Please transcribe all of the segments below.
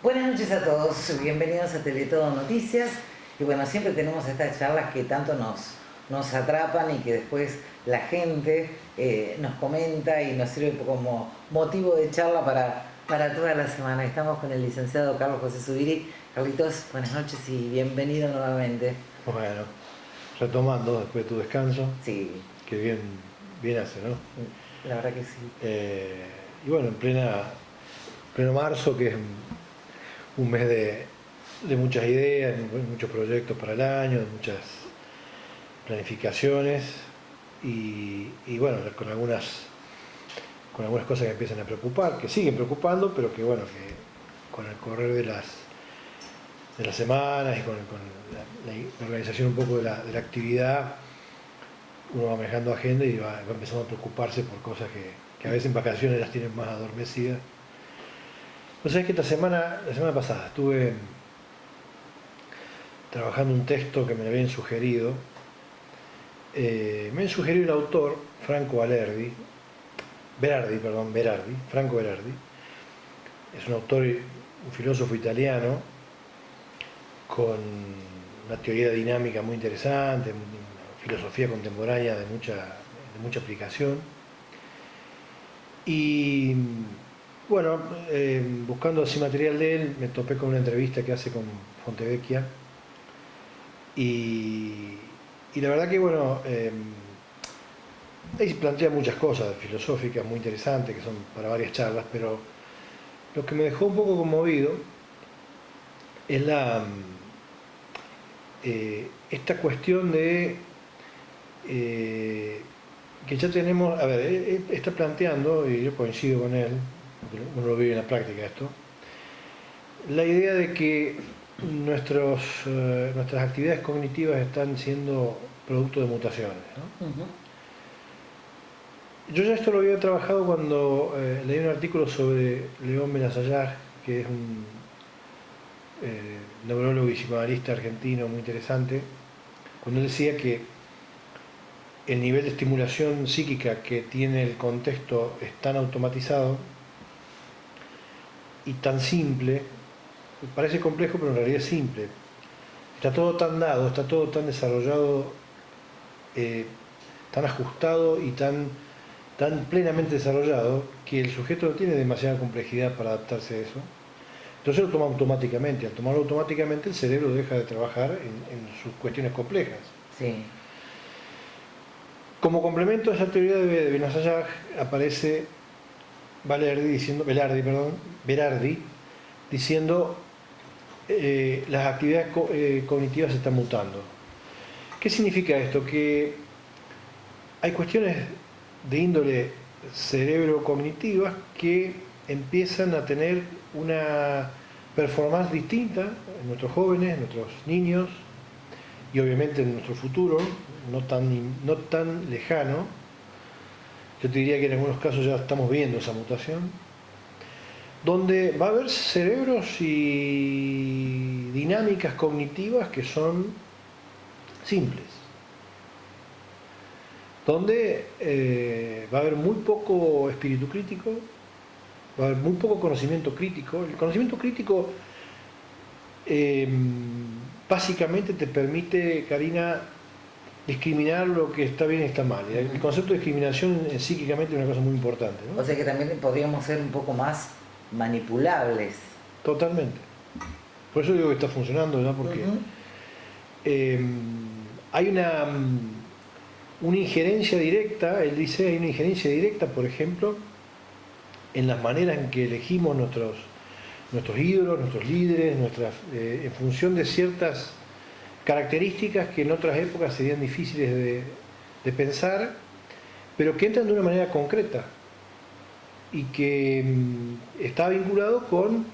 Buenas noches a todos, bienvenidos a Teletodo Noticias. Y bueno, siempre tenemos estas charlas que tanto nos atrapan y que después la gente nos comenta y nos sirve como motivo de charla para toda la semana. Estamos con el licenciado Carlos José Zubiri. Carlitos, buenas noches y bienvenido nuevamente. Bueno, retomando después de tu descanso, Sí, que bien hace, ¿no? la verdad que sí. Y bueno, en pleno marzo, que es un mes de muchas ideas, muchos proyectos para el año, de muchas planificaciones y bueno, con algunas cosas que empiezan a preocupar, que siguen preocupando, pero que bueno, que con el correr de las semanas y con la organización un poco de la actividad, uno va manejando agenda y va empezando a preocuparse por cosas que a veces en vacaciones las tienen más adormecidas. Pues sabés que la semana pasada estuve trabajando un texto que me habían sugerido. Me habían sugerido el autor, Franco Franco Berardi. Es un autor, un filósofo italiano, con una teoría dinámica muy interesante, una filosofía contemporánea de mucha aplicación. Y bueno, buscando así material de él, me topé con una entrevista que hace con Fontevecchia y la verdad que bueno, ahí plantea muchas cosas filosóficas muy interesantes que son para varias charlas, pero lo que me dejó un poco conmovido es esta cuestión de que ya tenemos, a ver, él está planteando, y yo coincido con él, porque uno lo vive en la práctica esto, la idea de que nuestras actividades cognitivas están siendo producto de mutaciones, ¿no? Uh-huh. Yo ya esto lo había trabajado cuando leí un artículo sobre León Benazayag, que es un neurólogo y psicoanalista argentino muy interesante, cuando él decía que el nivel de estimulación psíquica que tiene el contexto es tan automatizado y tan simple, parece complejo pero en realidad es simple. Está todo tan dado, está todo tan desarrollado, tan ajustado y tan plenamente desarrollado que el sujeto no tiene demasiada complejidad para adaptarse a eso. Entonces lo toma automáticamente. Al tomarlo automáticamente el cerebro deja de trabajar en sus cuestiones complejas. Sí. Como complemento a esa teoría de Benazayag aparece Berardi diciendo las actividades cognitivas se están mutando. ¿Qué significa esto? Que hay cuestiones de índole cerebro-cognitivas que empiezan a tener una performance distinta en nuestros jóvenes, en nuestros niños y obviamente en nuestro futuro, no tan lejano. Yo te diría que en algunos casos ya estamos viendo esa mutación, donde va a haber cerebros y dinámicas cognitivas que son simples, donde va a haber muy poco espíritu crítico, va a haber muy poco conocimiento crítico. El conocimiento crítico básicamente te permite, Karina, discriminar lo que está bien y está mal. El concepto de discriminación psíquicamente es una cosa muy importante, ¿no? O sea que también podríamos ser un poco más manipulables. Totalmente. Por eso digo que está funcionando, ¿no? Porque hay una injerencia directa, él dice, hay una injerencia directa, por ejemplo, en las maneras en que elegimos nuestros ídolos, nuestros líderes, en función de ciertas características que en otras épocas serían difíciles de pensar, pero que entran de una manera concreta y que está vinculado con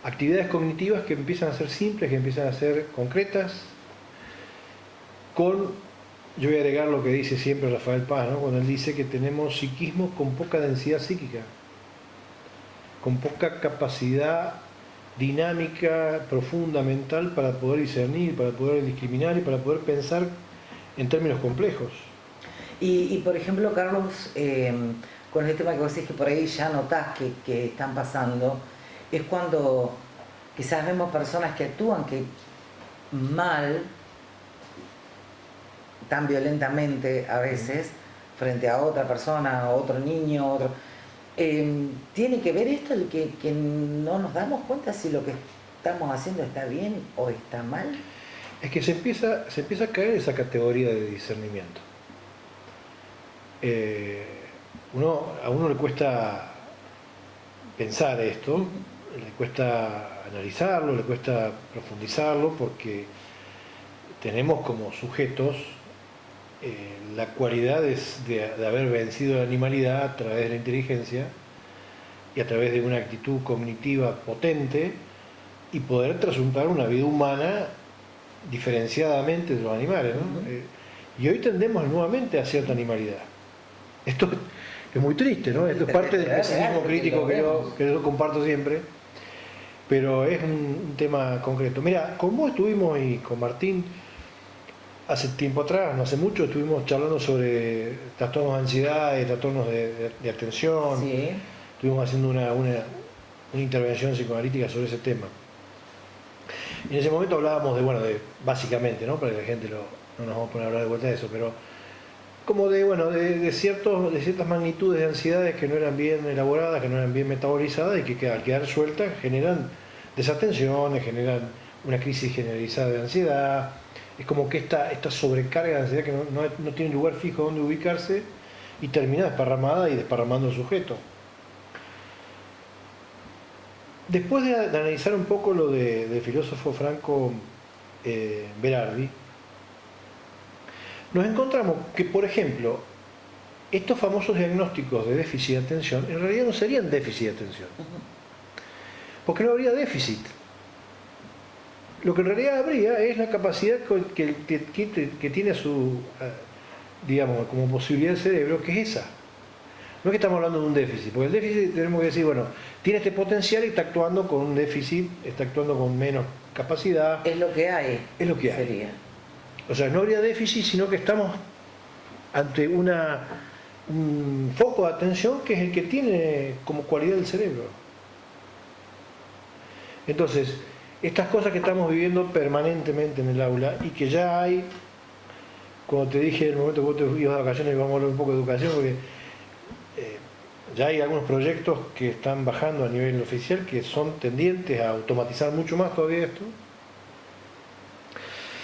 actividades cognitivas que empiezan a ser simples, que empiezan a ser concretas, yo voy a agregar lo que dice siempre Rafael Paz, ¿no? Cuando él dice que tenemos psiquismos con poca densidad psíquica, con poca capacidad dinámica, profunda, mental, para poder discernir, para poder discriminar y para poder pensar en términos complejos. Y por ejemplo, Carlos, con el tema que vos decís que por ahí ya notás que están pasando, es cuando quizás vemos personas que actúan que mal, tan violentamente a veces, frente a otra persona, a otro niño, otro. ¿Tiene que ver esto el que no nos damos cuenta si lo que estamos haciendo está bien o está mal? Es que se empieza a caer esa categoría de discernimiento. A uno le cuesta pensar esto, le cuesta analizarlo, le cuesta profundizarlo, porque tenemos como sujetos la cualidad de haber vencido la animalidad a través de la inteligencia y a través de una actitud cognitiva potente y poder trasuntar una vida humana diferenciadamente de los animales, ¿no? Y hoy tendemos nuevamente a cierta animalidad. Esto es muy triste, ¿no? Esto es parte del pesimismo crítico que yo comparto siempre, pero es un tema concreto. Mira, con vos estuvimos y con Martín hace tiempo atrás, no hace mucho, estuvimos charlando sobre trastornos de ansiedad y trastornos de atención. Sí. Estuvimos haciendo una intervención psicoanalítica sobre ese tema. Y en ese momento hablábamos básicamente, ¿no? Para que la gente no nos vamos a poner a hablar de vuelta de eso, pero como de ciertas magnitudes de ansiedades que no eran bien elaboradas, que no eran bien metabolizadas y que al quedar sueltas generan desatenciones, generan una crisis generalizada de ansiedad. Es como que esta sobrecarga de ansiedad que no tiene lugar fijo donde ubicarse y termina desparramada y desparramando el sujeto. Después de analizar un poco lo del filósofo Franco Berardi, nos encontramos que, por ejemplo, estos famosos diagnósticos de déficit de atención en realidad no serían déficit de atención, porque no habría déficit. Lo que en realidad habría es la capacidad que tiene digamos, como posibilidad el cerebro, que es esa. No es que estamos hablando de un déficit, porque el déficit tenemos que decir, tiene este potencial y está actuando con un déficit, está actuando con menos capacidad. Es lo que hay. Es lo que hay. Sería. O sea, no habría déficit, sino que estamos ante un foco de atención que es el que tiene como cualidad el cerebro. Entonces, estas cosas que estamos viviendo permanentemente en el aula y que ya hay, como te dije en el momento que vos te ibas de vacaciones, vamos a hablar un poco de educación, porque ya hay algunos proyectos que están bajando a nivel oficial que son tendientes a automatizar mucho más todavía esto.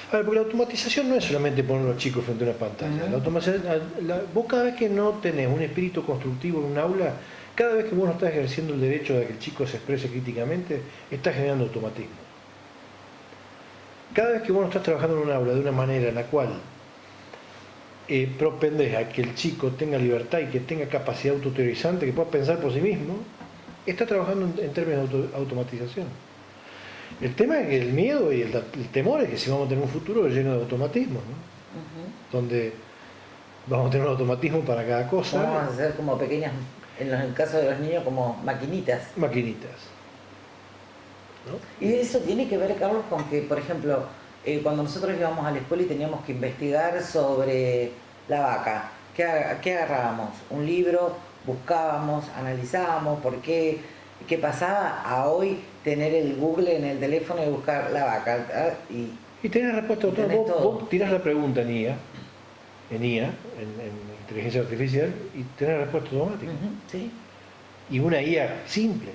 A ver, porque la automatización no es solamente poner a los chicos frente a una pantalla. La automatización, vos cada vez que no tenés un espíritu constructivo en un aula, cada vez que vos no estás ejerciendo el derecho de que el chico se exprese críticamente, estás generando automatismo. Cada vez que vos no estás trabajando en un aula de una manera en la cual propendés a que el chico tenga libertad y que tenga capacidad autoteorizante, que pueda pensar por sí mismo, está trabajando en términos de automatización. El tema es que el miedo y el temor es que si vamos a tener un futuro lleno de automatismos, ¿no? Donde vamos a tener un automatismo para cada cosa. Vamos a hacer como pequeñas, en el caso de los niños, como maquinitas. Maquinitas, ¿no? Y eso tiene que ver, Carlos, con que, por ejemplo, cuando nosotros íbamos a la escuela y teníamos que investigar sobre la vaca, ¿qué agarrábamos? Un libro, buscábamos, analizábamos por qué pasaba a hoy tener el Google en el teléfono y buscar la vaca. Y tenés la respuesta. Vos tirás la pregunta en IA, en inteligencia artificial, y tenés la respuesta automática. Sí. Y una IA simple.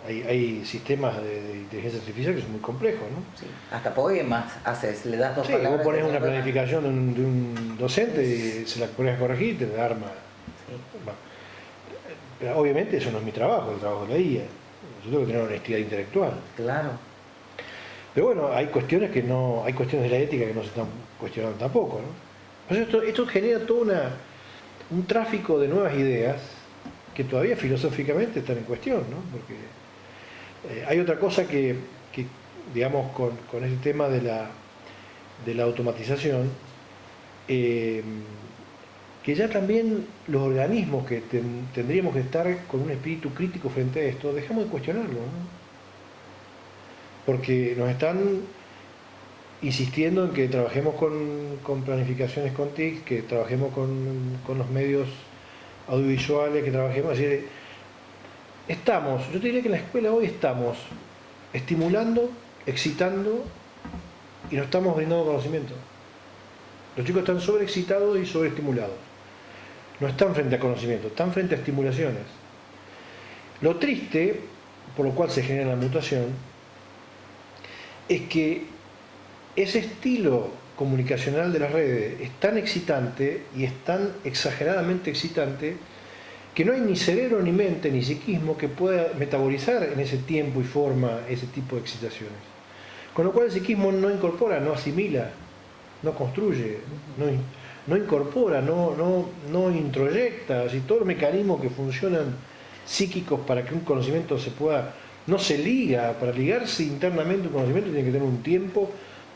Hay sistemas de inteligencia artificial que son muy complejos, ¿no? Sí. Hasta poemas haces, le das dos palabras. Vos ponés una planificación de un docente y se la pones a corregir y te la arma. Sí. Bueno, pero obviamente eso no es mi trabajo, el trabajo de la IA. Yo tengo que tener honestidad intelectual. Claro. Pero bueno, hay cuestiones de la ética que no se están cuestionando tampoco, ¿no? Esto genera todo un tráfico de nuevas ideas que todavía filosóficamente están en cuestión, ¿no? Porque hay otra cosa que digamos, con este tema de la automatización, que ya también los organismos que tendríamos que estar con un espíritu crítico frente a esto, dejamos de cuestionarlo, ¿no? Porque nos están insistiendo en que trabajemos con planificaciones con TIC, que trabajemos con los medios audiovisuales, que trabajemos. Es decir, yo te diría que en la escuela hoy estamos estimulando, excitando y no estamos brindando conocimiento. Los chicos están sobreexcitados y sobreestimulados. No están frente a conocimiento, están frente a estimulaciones. Lo triste, por lo cual se genera la mutación, es que ese estilo comunicacional de las redes es tan excitante y es tan exageradamente excitante que no hay ni cerebro, ni mente, ni psiquismo que pueda metabolizar en ese tiempo y forma ese tipo de excitaciones. Con lo cual el psiquismo no incorpora, no asimila, no construye, no incorpora, no introyecta, así, todos los mecanismos que funcionan psíquicos para que un conocimiento se pueda, no se liga, para ligarse internamente un conocimiento tiene que tener un tiempo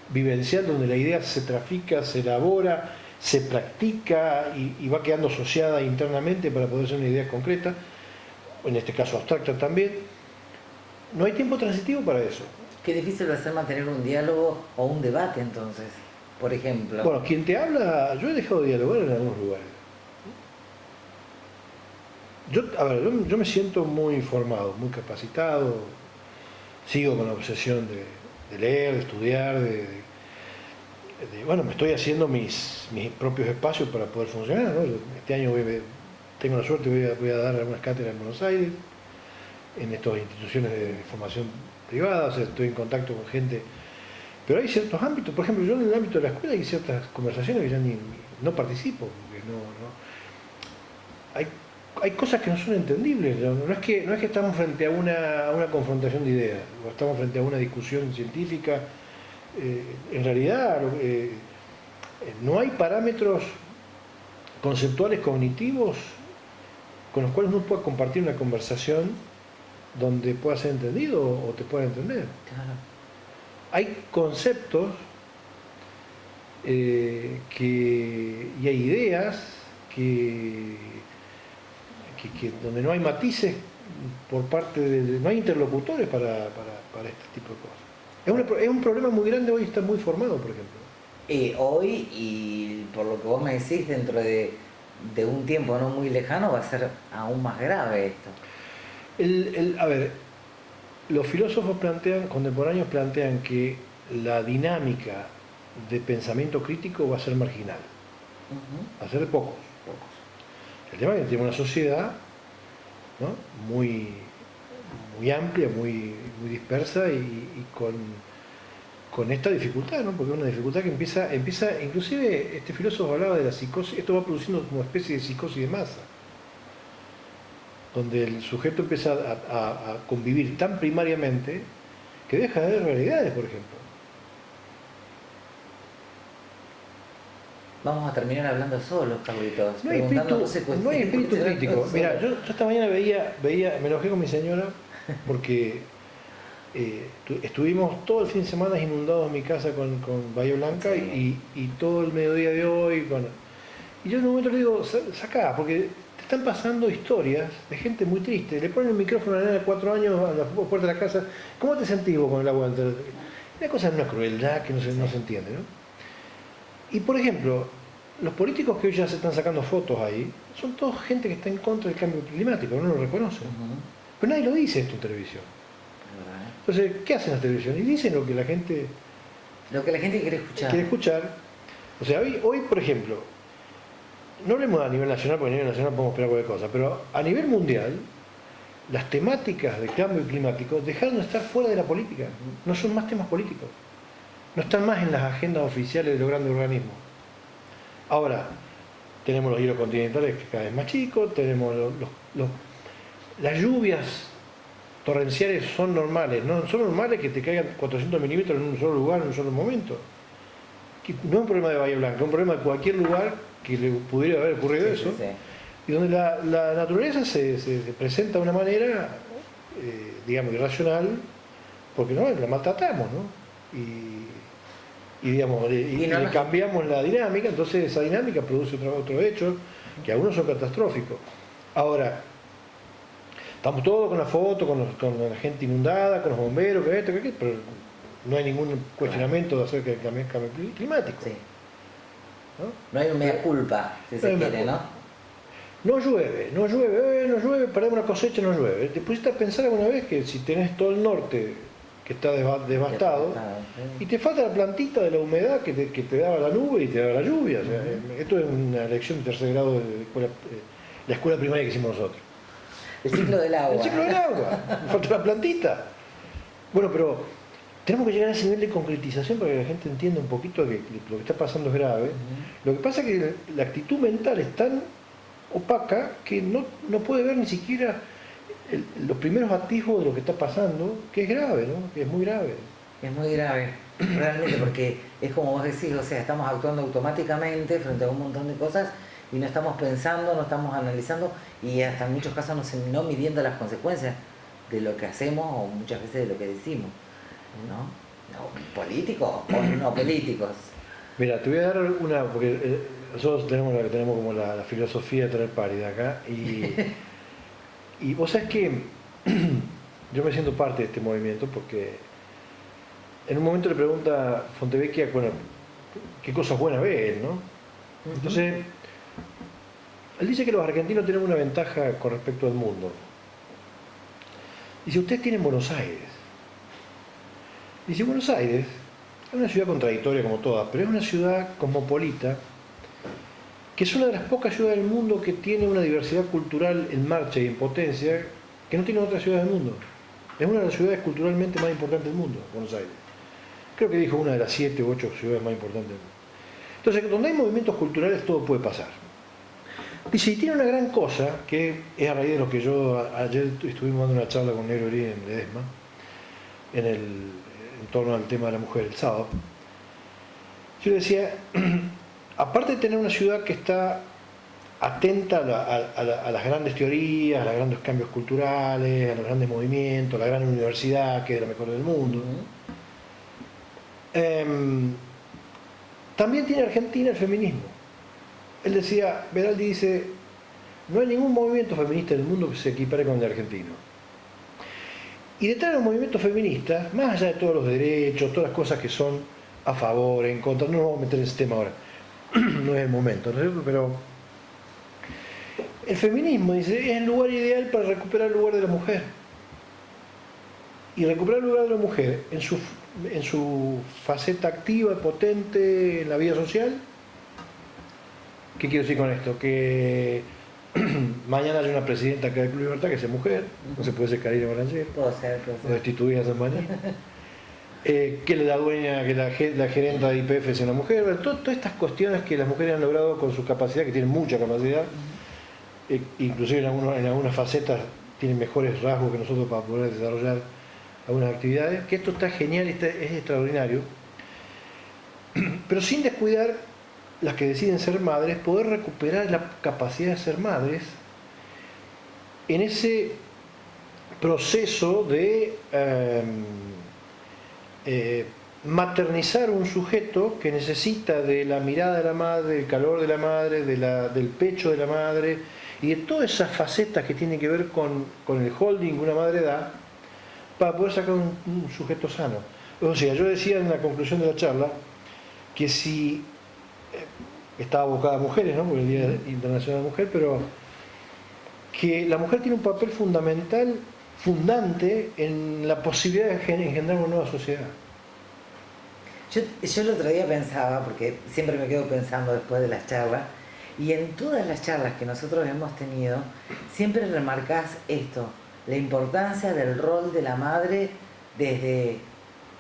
vivencial donde la idea se trafica, se elabora, se practica y va quedando asociada internamente para poder ser una idea concreta, en este caso abstracta también. No hay tiempo transitivo para eso. Qué difícil va a ser mantener un diálogo o un debate entonces, por ejemplo. Bueno, quien te habla, yo he dejado de dialogar en algunos lugares. Yo me siento muy formado, muy capacitado, sigo con la obsesión de leer, de estudiar, bueno, me estoy haciendo mis propios espacios para poder funcionar, ¿no? Este año tengo la suerte, voy a dar algunas cátedras en Buenos Aires, en estas instituciones de formación privada, o sea, estoy en contacto con gente, pero hay ciertos ámbitos, por ejemplo, yo en el ámbito de la escuela hay ciertas conversaciones que ya no participo, porque hay cosas que no son entendibles, no es que estamos frente a una confrontación de ideas, o estamos frente a una discusión científica. En realidad no hay parámetros conceptuales cognitivos con los cuales uno pueda compartir una conversación donde pueda ser entendido o te pueda entender. Claro. Hay conceptos y hay ideas donde no hay matices por parte no hay interlocutores para este tipo de cosas. Es un problema muy grande hoy, está muy formado, por ejemplo. Hoy, y por lo que vos me decís, dentro de un tiempo no muy lejano, va a ser aún más grave esto. A ver, los filósofos contemporáneos plantean que la dinámica de pensamiento crítico va a ser marginal, va a ser de pocos. El tema es que tiene una sociedad, ¿no?, muy amplia, muy dispersa y con esta dificultad, ¿no? Porque es una dificultad que empieza, inclusive este filósofo hablaba de la psicosis, esto va produciendo como especie de psicosis de masa, donde el sujeto empieza a convivir tan primariamente que deja de ver realidades, por ejemplo. Vamos a terminar hablando solos, Carlitos. No hay espíritu crítico. Mira, yo esta mañana me enojé con mi señora porque estuvimos todo el fin de semana inundados en mi casa con Bahía Blanca, sí, y todo el mediodía de hoy. Y yo en un momento le digo, sacá, porque te están pasando historias de gente muy triste. Le ponen el micrófono a la nena de 4 años a la puerta de la casa. ¿Cómo te sentís vos con el agua? Una cosa es una crueldad que no se entiende, ¿no? Y por ejemplo, los políticos que hoy ya se están sacando fotos ahí, son todos gente que está en contra del cambio climático, no lo reconocen. Pero nadie lo dice esto en televisión. Entonces, ¿qué hacen las televisiones? Y dicen lo que la gente quiere escuchar. O sea, hoy, por ejemplo, no hablemos a nivel nacional, porque a nivel nacional podemos esperar cualquier cosa, pero a nivel mundial, las temáticas de cambio climático dejaron de estar fuera de la política. No son más temas políticos. No están más en las agendas oficiales de los grandes organismos. Ahora, tenemos los hielos continentales que cada vez más chicos, tenemos las lluvias torrenciales son normales, no son normales que te caigan 400 milímetros en un solo lugar, en un solo momento. No es un problema de Bahía Blanca, es un problema de cualquier lugar que le pudiera haber ocurrido eso, sí. Y donde la naturaleza se presenta de una manera, digamos, irracional, porque no la maltratamos, ¿no? Y le cambiamos la dinámica, entonces esa dinámica produce otro hecho, que algunos son catastróficos. Ahora, estamos todos con la foto, con la gente inundada, con los bomberos, pero no hay ningún cuestionamiento acerca del cambio climático. Sí. ¿No? No hay un mea culpa, si se quiere, ¿no? no llueve, no llueve, no llueve, perdemos una cosecha, no llueve. ¿Te pusiste a pensar alguna vez que si tenés todo el norte que está devastado y te falta la plantita de la humedad que te daba la nube y te daba la lluvia? O sea, esto es una lección de tercer grado de la escuela primaria que hicimos nosotros. El ciclo del agua. El ciclo del agua, falta la plantita. Bueno, pero tenemos que llegar a ese nivel de concretización para que la gente entienda un poquito que lo que está pasando es grave. Lo que pasa es que la actitud mental es tan opaca que no puede ver ni siquiera los primeros atisbos de lo que está pasando, que es grave, ¿no? Que es muy grave. Es muy grave, realmente, porque es como vos decís, o sea, estamos actuando automáticamente frente a un montón de cosas y no estamos pensando, no estamos analizando y hasta en muchos casos no midiendo las consecuencias de lo que hacemos o muchas veces de lo que decimos, ¿no? Políticos o no políticos. Mira, te voy a dar una, porque nosotros tenemos como la filosofía de traer párida acá y vos sabés que yo me siento parte de este movimiento porque en un momento le pregunta Fontevecchia, bueno, qué cosas buenas ve él, ¿no? Entonces, él dice que los argentinos tienen una ventaja con respecto al mundo. Dice, ustedes tienen Buenos Aires. Dice, Buenos Aires es una ciudad contradictoria como todas, pero es una ciudad cosmopolita, que es una de las pocas ciudades del mundo que tiene una diversidad cultural en marcha y en potencia que no tienen otras ciudades del mundo. Es una de las ciudades culturalmente más importantes del mundo, Buenos Aires. Creo que dijo una de las 7 u 8 ciudades más importantes del mundo. Entonces, donde hay movimientos culturales todo puede pasar. Dice, y tiene una gran cosa, que es a raíz de lo que ayer estuvimos dando una charla con Negro Uri en Ledesma, en torno al tema de la mujer, el sábado. Yo decía, aparte de tener una ciudad que está atenta a las grandes teorías, a los grandes cambios culturales, a los grandes movimientos, a la gran universidad, que es la mejor del mundo, también tiene Argentina el feminismo. Él decía, Veraldi dice, no hay ningún movimiento feminista en el mundo que se equipare con el argentino. Y detrás de los movimientos feministas, más allá de todos los derechos, todas las cosas que son a favor, en contra, no nos vamos a meter en ese tema ahora, no es el momento, ¿no es cierto? Pero el feminismo, dice, es el lugar ideal para recuperar el lugar de la mujer. Y recuperar el lugar de la mujer en su faceta activa, potente en la vida social. ¿Qué quiero decir con esto? Que mañana hay una presidenta acá del Club Libertad que sea mujer, no se puede ser Karina Barangel, o destituir a San Mañana. Que la dueña, que la gerenta de IPF sea una mujer. Bueno, todas estas cuestiones que las mujeres han logrado con su capacidad, que tienen mucha capacidad, inclusive en algunas facetas tienen mejores rasgos que nosotros para poder desarrollar algunas actividades, que esto está genial, es extraordinario, pero sin descuidar las que deciden ser madres, poder recuperar la capacidad de ser madres en ese proceso de maternizar un sujeto que necesita de la mirada de la madre, del calor de la madre, del pecho de la madre y de todas esas facetas que tienen que ver con el holding que una madre da para poder sacar un sujeto sano. O sea, yo decía en la conclusión de la charla que si estaba abocada a mujeres, ¿no? Porque el Día Internacional de la Mujer, pero que la mujer tiene un papel fundamental, fundante en la posibilidad de engendrar una nueva sociedad. Yo el otro día pensaba, porque siempre me quedo pensando después de las charlas, y en todas las charlas que nosotros hemos tenido, siempre remarcás esto, la importancia del rol de la madre desde,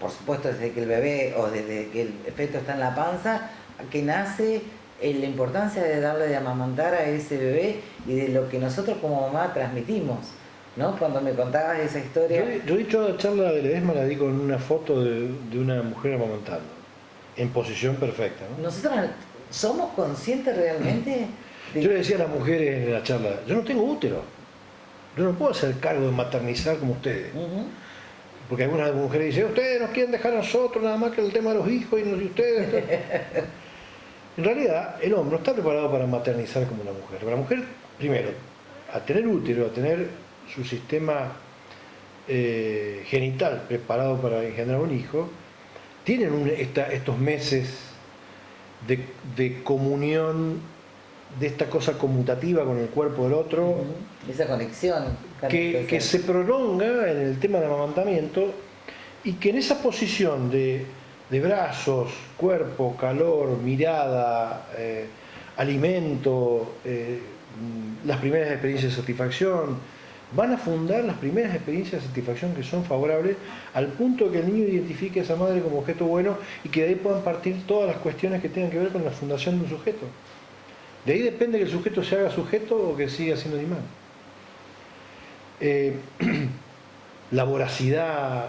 por supuesto, desde que el bebé o desde que el feto está en la panza, que nace, la importancia de darle de amamantar a ese bebé y de lo que nosotros como mamá transmitimos, ¿no? Cuando me contabas esa historia... Yo he dicho la charla de Ledesma, la di con una foto de una mujer amamantando, en posición perfecta, ¿no? ¿Nosotros somos conscientes realmente? Yo le decía a las mujeres en la charla, yo no tengo útero, yo no puedo hacer cargo de maternizar como ustedes. Porque algunas mujeres dicen, ustedes nos quieren dejar a nosotros nada más que el tema de los hijos y ustedes... En realidad, el hombre no está preparado para maternizar como la mujer. La mujer, primero, a tener útero, a tener su sistema genital preparado para engendrar un hijo, tienen estos meses de comunión de esta cosa conmutativa con el cuerpo del otro, esa conexión que se prolonga en el tema del amamantamiento, y que en esa posición de brazos, cuerpo, calor, mirada, alimento, las primeras experiencias de satisfacción, van a fundar las primeras experiencias de satisfacción que son favorables, al punto que el niño identifique a esa madre como objeto bueno, y que de ahí puedan partir todas las cuestiones que tengan que ver con la fundación de un sujeto. De ahí depende que el sujeto se haga sujeto o que siga siendo animal. La voracidad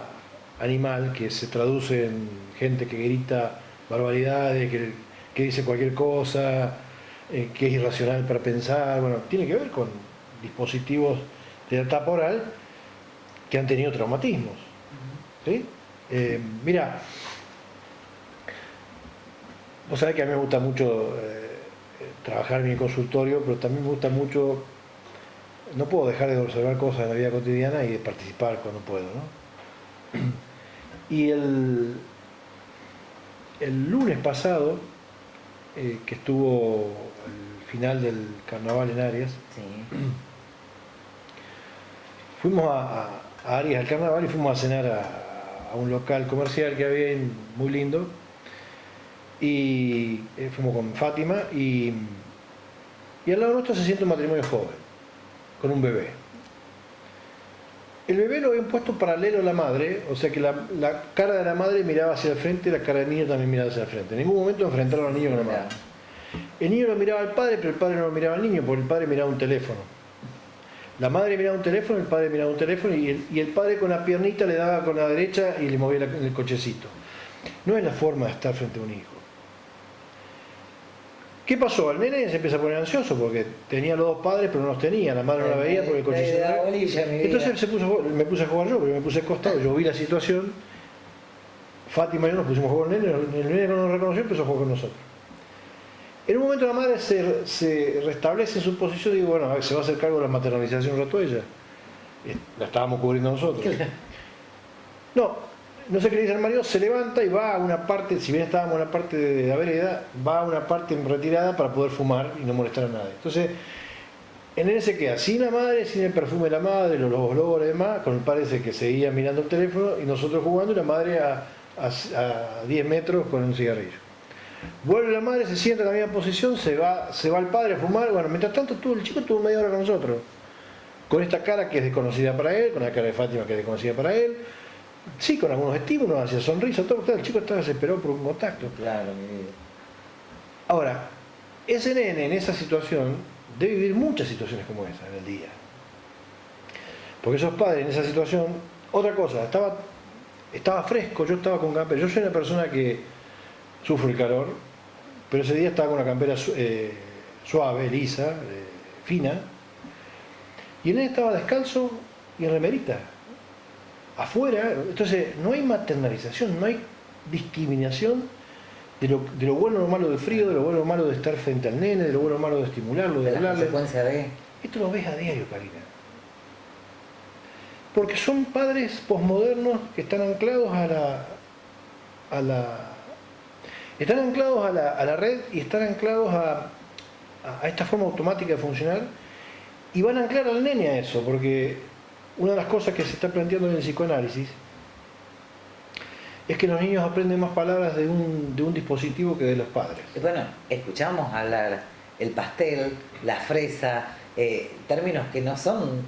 animal, que se traduce en gente que grita barbaridades, que dice cualquier cosa, que es irracional para pensar, bueno, tiene que ver con dispositivos de la etapa oral que han tenido traumatismos. ¿Sí? Mira, vos sabés que a mí me gusta mucho trabajar en mi consultorio, pero también me gusta mucho, no puedo dejar de observar cosas en la vida cotidiana y de participar cuando puedo, ¿no? Y el lunes pasado, que estuvo el final del carnaval en Arias, sí. Fuimos a Arias al carnaval y fuimos a cenar a un local comercial que había muy lindo, y fuimos con Fátima, y al lado nuestro se siente un matrimonio joven con un bebé. El bebé lo habían puesto paralelo a la madre, o sea que la cara de la madre miraba hacia el frente y la cara del niño también miraba hacia el frente. En ningún momento enfrentaron al niño con la madre. El niño lo miraba al padre, pero el padre no lo miraba al niño, porque el padre miraba un teléfono. La madre miraba un teléfono, el padre miraba un teléfono, y el padre con la piernita le daba con la derecha y le movía el cochecito. No es la forma de estar frente a un hijo. ¿Qué pasó? El nene se empieza a poner ansioso porque tenía los dos padres, pero no los tenía, la madre no la veía porque el cochecito. Entonces me puse a jugar yo, porque me puse acostado, yo vi la situación. Fátima y yo nos pusimos a jugar con el nene no nos reconoció, empezó a jugar con nosotros. En un momento la madre se restablece en su posición y digo, bueno, a ver, se va a hacer cargo de la maternalización un rato ella. La estábamos cubriendo nosotros. No sé qué le dice al marido, se levanta y va a una parte, si bien estábamos en una parte de la vereda, va a una parte en retirada para poder fumar y no molestar a nadie. Entonces, el nene se queda sin la madre, sin el perfume de la madre, los olores y demás, con el padre ese que seguía mirando el teléfono y nosotros jugando, y la madre a 10 metros con un cigarrillo. Vuelve la madre, se sienta en la misma posición, se va el padre a fumar. Bueno, mientras tanto el chico estuvo media hora con nosotros, con esta cara que es desconocida para él, con la cara de Fátima que es desconocida para él, sí, con algunos estímulos, hacia sonrisa, todo. El chico estaba desesperado por un contacto. Claro, mi vida. Ahora, ese nene en esa situación debe vivir muchas situaciones como esa en el día, porque esos padres en esa situación, otra cosa, estaba fresco, yo estaba con campera, yo soy una persona que sufro el calor, pero ese día estaba con una campera suave, lisa, fina, y el nene estaba descalzo y en remerita, afuera. Entonces no hay maternalización, no hay discriminación de lo bueno o lo malo del frío, de lo bueno o lo malo de estar frente al nene, de lo bueno o lo malo de estimularlo, de hablarle. La consecuencia de... Esto lo ves a diario, Karina. Porque son padres posmodernos que están anclados a la red, y están anclados a esta forma automática de funcionar, y van a anclar al nene a eso, porque una de las cosas que se está planteando en el psicoanálisis es que los niños aprenden más palabras de un dispositivo que de los padres. Bueno, escuchamos hablar el pastel, la fresa, términos que no son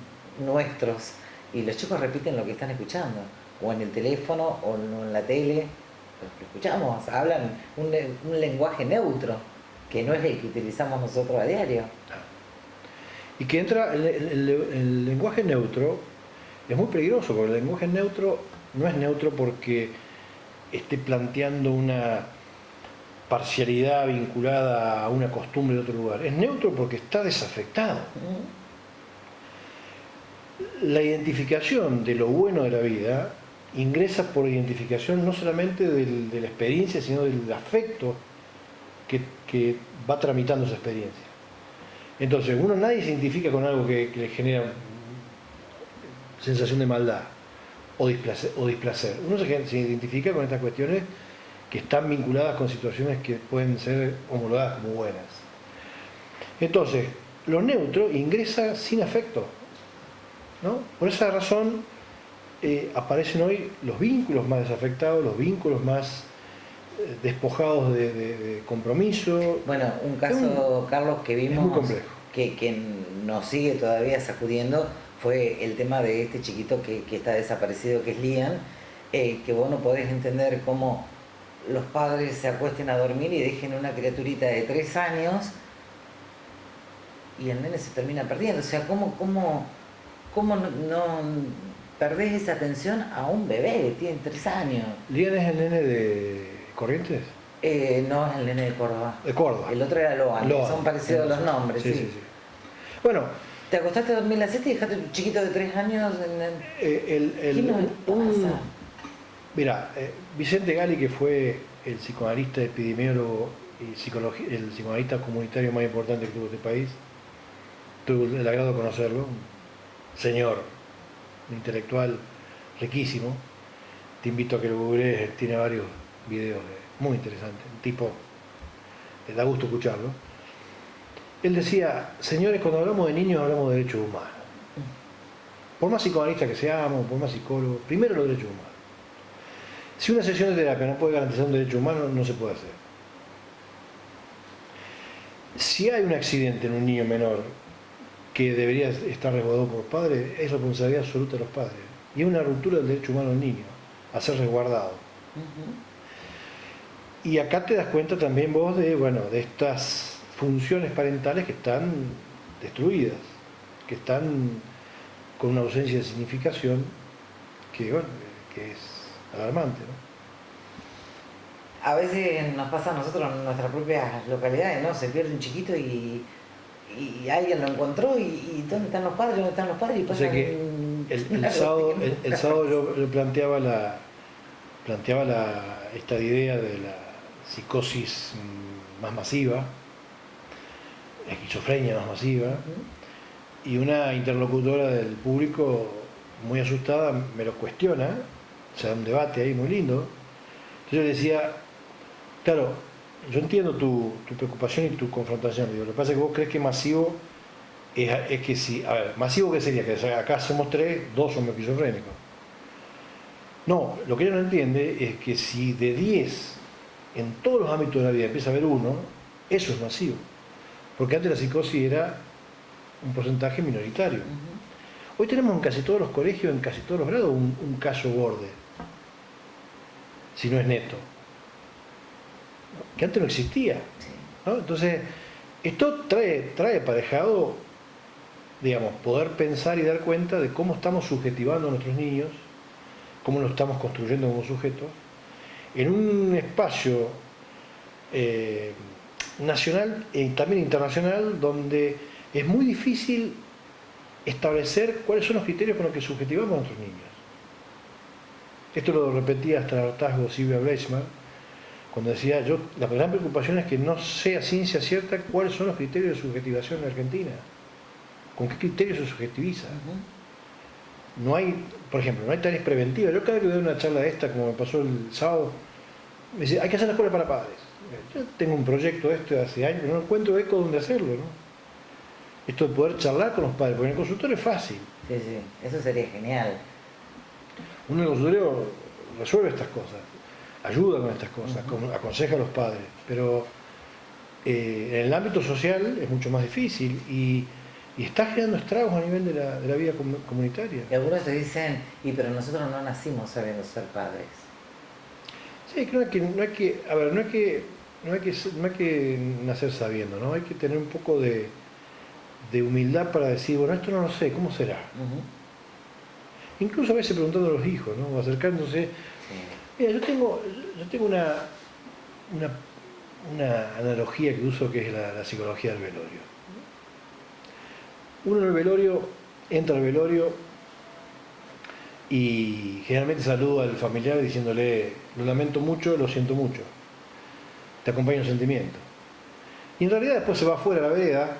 nuestros, y los chicos repiten lo que están escuchando, o en el teléfono o en la tele. Lo escuchamos, hablan un lenguaje neutro, que no es el que utilizamos nosotros a diario. Y que entra el lenguaje neutro, es muy peligroso, porque el lenguaje neutro no es neutro porque esté planteando una parcialidad vinculada a una costumbre de otro lugar. Es neutro porque está desafectado. La identificación de lo bueno de la vida ingresa por identificación no solamente de la experiencia, sino del afecto que va tramitando esa experiencia. Entonces, nadie se identifica con algo que le genera sensación de maldad o displacer. Uno se identifica con estas cuestiones que están vinculadas con situaciones que pueden ser homologadas como buenas. Entonces, lo neutro ingresa sin afecto, ¿no? Por esa razón aparecen hoy los vínculos más desafectados, los vínculos más despojados de compromiso. Bueno, un caso, Carlos, que Es muy vimos complejo. que nos sigue todavía sacudiendo fue el tema de este chiquito que está desaparecido, que es Liam, que vos no podés entender cómo los padres se acuesten a dormir y dejen una criaturita de 3 años y el nene se termina perdiendo. O sea, ¿cómo no perdés esa atención a un bebé que tiene 3 años? ¿Lian es el nene de Corrientes? No es el nene de Córdoba. De Córdoba. El otro era Loan. Son parecidos los nombres, sí. Sí. Bueno, ¿te acostaste a dormir a la siesta y dejaste a tu chiquito de 3 años ¿Qué nos pasa? Mira, Vicente Gali, que fue el psicoanalista, epidemiólogo y el psicoanalista comunitario más importante que tuvo este país, tuve el agrado de conocerlo, un señor, un intelectual riquísimo. Te invito a que lo googlees, tiene varios videos muy interesantes, un tipo, da gusto escucharlo. Él decía, señores, cuando hablamos de niños hablamos de derechos humanos. Por más psicoanalista que seamos, por más psicólogo, primero los derechos humanos. Si una sesión de terapia no puede garantizar un derecho humano, no se puede hacer. Si hay un accidente en un niño menor que debería estar resguardado por los padres, es responsabilidad absoluta de los padres. Y es una ruptura del derecho humano del niño, a ser resguardado. Y acá te das cuenta también vos de estas funciones parentales que están destruidas, que están con una ausencia de significación que es alarmante, ¿no? A veces nos pasa a nosotros en nuestras propias localidades, ¿no? Se pierde un chiquito y alguien lo encontró y ¿dónde están los padres? ¿Dónde están los padres? Y o sea que el sábado yo planteaba esta idea de la psicosis más masiva, la esquizofrenia más masiva, y una interlocutora del público muy asustada me lo cuestiona, se da un debate ahí muy lindo. Entonces yo le decía, claro, yo entiendo tu preocupación y tu confrontación. Digo, lo que pasa es que vos crees que masivo es que si, a ver, masivo ¿qué sería? Que acá somos 3, 2 somos esquizofrénicos. No, lo que ella no entiende es que si de 10 en todos los ámbitos de la vida empieza a haber uno, eso es masivo. Porque antes la psicosis era un porcentaje minoritario. Hoy tenemos en casi todos los colegios, en casi todos los grados, un caso borde, si no es neto, que antes no existía, ¿no? Entonces, esto trae aparejado, digamos, poder pensar y dar cuenta de cómo estamos subjetivando a nuestros niños, cómo lo estamos construyendo como sujetos, en un espacio nacional y también internacional, donde es muy difícil establecer cuáles son los criterios con los que subjetivamos a nuestros niños. Esto lo repetía hasta el hartazgo Silvia Bleichmann, cuando decía, la gran preocupación es que no sé a ciencia cierta cuáles son los criterios de subjetivación en Argentina. ¿Con qué criterios se subjetiviza? No hay, por ejemplo, no hay tareas preventivas. Yo cada vez que doy una charla de esta, como me pasó el sábado, me dice, hay que hacer la escuela para padres. Yo tengo un proyecto de hace años, no encuentro eco donde hacerlo, ¿no? Esto de poder charlar con los padres, porque en el consultorio es fácil. Sí, eso sería genial. Uno en el consultorio resuelve estas cosas, ayuda con estas cosas, aconseja a los padres, pero en el ámbito social es mucho más difícil y está generando estragos a nivel de la vida comunitaria. Y algunos te dicen, pero nosotros no nacimos sabiendo ser padres. Sí, creo que no hay que nacer sabiendo, ¿no? Hay que tener un poco de humildad para decir, bueno, esto no lo sé, ¿cómo será? Incluso a veces preguntando a los hijos, ¿no? O acercándose. Sí. Mira, yo tengo una analogía que uso, que es la psicología del velorio. Uno en el velorio entra al velorio y generalmente saluda al familiar diciéndole, lo lamento mucho, lo siento mucho, te acompaña un sentimiento. Y en realidad después se va afuera a la vereda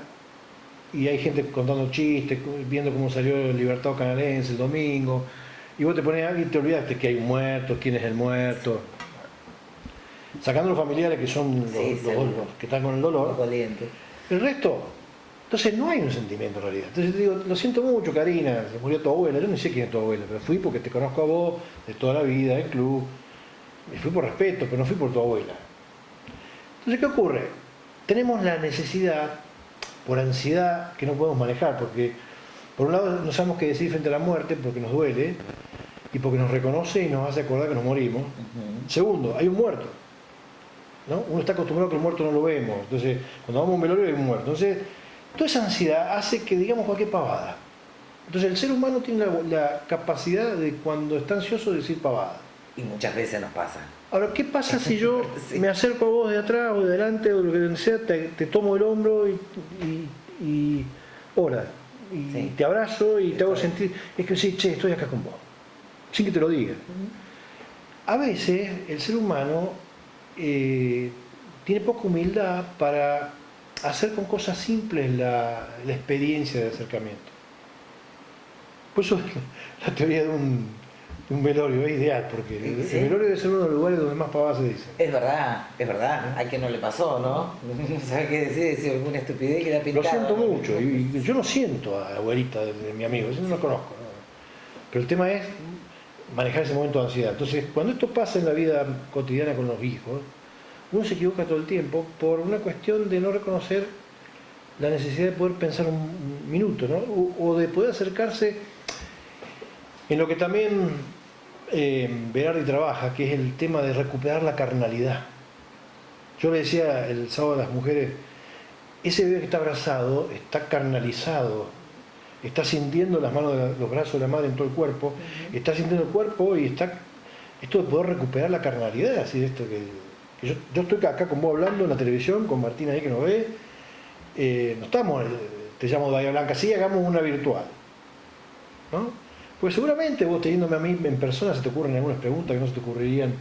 y hay gente contando chistes, viendo cómo salió el Libertado Canadiense el domingo, y vos te pones ahí y te olvidaste que hay un muerto, quién es el muerto. Sacando los familiares que son los que están con el dolor. El resto Entonces no hay un sentimiento en realidad. Entonces yo te digo, lo siento mucho, Karina, se murió tu abuela. Yo no sé quién es tu abuela, pero fui porque te conozco a vos de toda la vida, del club. Y fui por respeto, pero no fui por tu abuela. Entonces, ¿qué ocurre? Tenemos la necesidad, por ansiedad, que no podemos manejar, porque por un lado no sabemos qué decir frente a la muerte, porque nos duele, y porque nos reconoce y nos hace acordar que nos morimos. Segundo, hay un muerto, ¿no? Uno está acostumbrado a que el muerto no lo vemos. Entonces, cuando vamos a un velorio hay un muerto. Entonces, toda esa ansiedad hace que digamos cualquier pavada. Entonces, el ser humano tiene la capacidad de, cuando está ansioso, decir pavada. Y muchas veces nos pasa. Ahora, ¿qué pasa si yo Sí. me acerco a vos de atrás o de adelante o lo que sea, te tomo el hombro y hola, y Sí. te abrazo y te hago sentir, es que sí, che, estoy acá con vos, sin que te lo diga? A veces el ser humano tiene poca humildad para hacer con cosas simples la experiencia de acercamiento. Por eso la teoría de un velorio es ideal, porque Sí. el velorio debe ser uno de los lugares donde más pavadas se dice. Es verdad. A quien no le pasó, ¿no? No sabe qué decir alguna estupidez que le ha Lo pintado. siento mucho, y yo no siento a la abuelita de mi amigo, yo no lo conozco, ¿no? Pero el tema es manejar ese momento de ansiedad. Entonces, cuando esto pasa en la vida cotidiana con los hijos, uno se equivoca todo el tiempo por una cuestión de no reconocer la necesidad de poder pensar un minuto, ¿no? O de poder acercarse en lo que también Berardi trabaja, que es el tema de recuperar la carnalidad. Yo le decía el sábado a las mujeres, ese bebé que está abrazado está carnalizado, está sintiendo las manos, los brazos de la madre en todo el cuerpo, está sintiendo el cuerpo y está esto de poder recuperar la carnalidad, así de esto que yo estoy acá con vos hablando en la televisión, con Martín ahí que nos ve, no estamos, te llamo de Bahía Blanca, sí, hagamos una virtual, ¿no? Pues seguramente vos teniéndome a mí en persona se te ocurren algunas preguntas que no se te ocurrirían